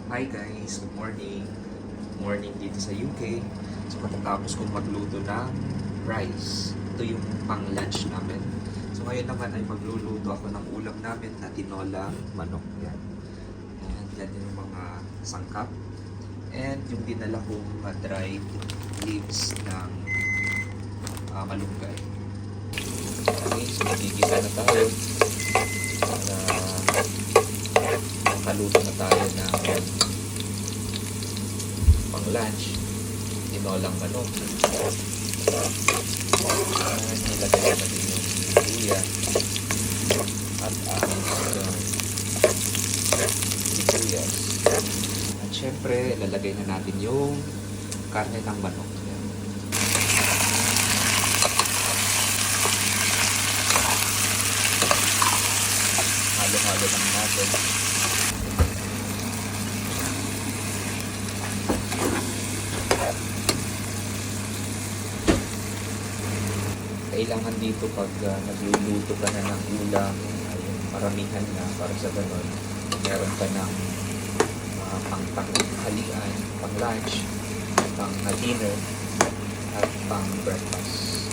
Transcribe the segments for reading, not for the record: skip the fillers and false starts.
Hi guys, good morning. Morning dito sa UK. So katatapos kong magluto ng rice. Ito yung pang lunch namin. So ngayon naman ay magluluto ako ng ulam namin na tinolang manok. Yan. And yan yung mga sangkap. And yung dinala kong dried leaves ng malunggay. Okay, so magigisa na tayo. Makaluto na tayo ng pang lunch, tinolang manok. Nilagay na din yung luya at sibuyas. At syempre, lalagay na natin yung karne ng manok. Halo-halo lang natin. Kailangan dito pag nagluluto ka na ng ulam ay maramihan na para sa ganun meron ka ng pang-tanghalian, pang lunch, pang dinner at pang breakfast.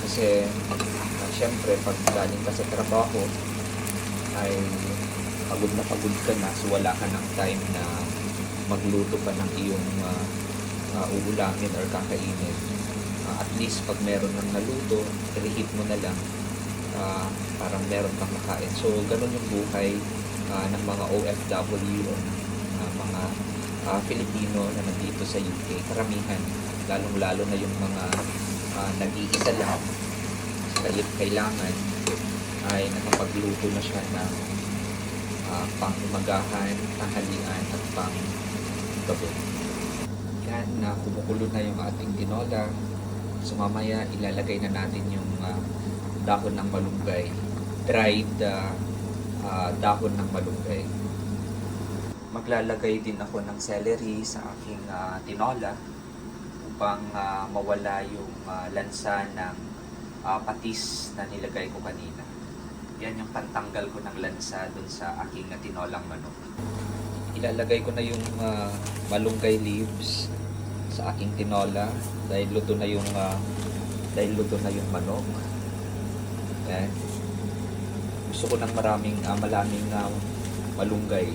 Kasi syempre pag galing ka sa trabaho ay pagod ka na, so wala ka ng time na magluto pa ng iyong uulamin or kakainin. At least pag meron ng naluto, reheat mo na lang, parang meron kang makain. So ganun yung buhay ng mga OFW o ng mga Filipino na nandito sa UK. Karamihan, lalong-lalo na yung mga nag-iisa lang. Kailangan ay nakapagluto na siya ng pang-umagahan, tanghalian at pang-gabi. Yan, kumukulo na yung ating tinola. So mamaya ilalagay na natin yung dahon ng malunggay, dried dahon ng malunggay. Maglalagay din ako ng celery sa aking tinola upang mawala yung lansa ng patis na nilagay ko kanina. Yan yung pantanggal ko ng lansa dun sa aking tinolang manok. Ilalagay ko na yung malunggay leaves sa aking tinola dahil luto na yung manok. Yan. Gusto ko ng maraming malunggay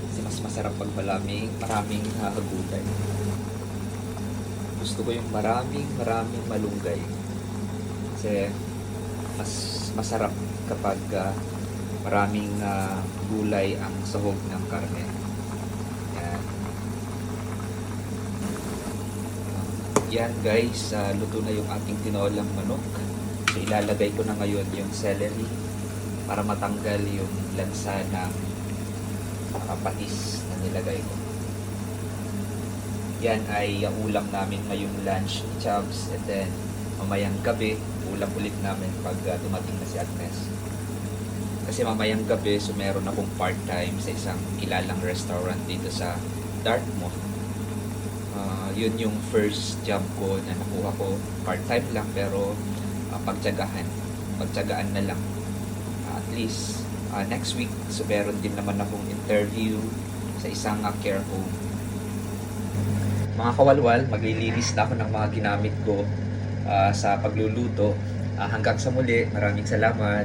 kasi mas masarap pag maraming gulay. Gusto ko yung maraming malunggay kasi mas masarap kapag maraming gulay ang sahog ng karne. Yan guys, luto na yung ating tinolang manok. So ilalagay ko na ngayon yung celery para matanggal yung lansa ng patis na nilagay ko. Yan ay yung ulam namin ngayong lunch ni Chubbs, and then mamayang gabi ulam ulit namin pag dumating na si Agnes. Kasi mamayang gabi, so meron akong part-time sa isang kilalang restaurant dito sa Dartmouth. Yun yung first job ko na nakuha ko. Part-time lang pero pagtyagaan na lang. At least next week, so meron din naman akong interview sa isang care home. Mga kawalwal, maglilinis na ako ng mga ginamit ko sa pagluluto. Hanggang sa muli, maraming salamat.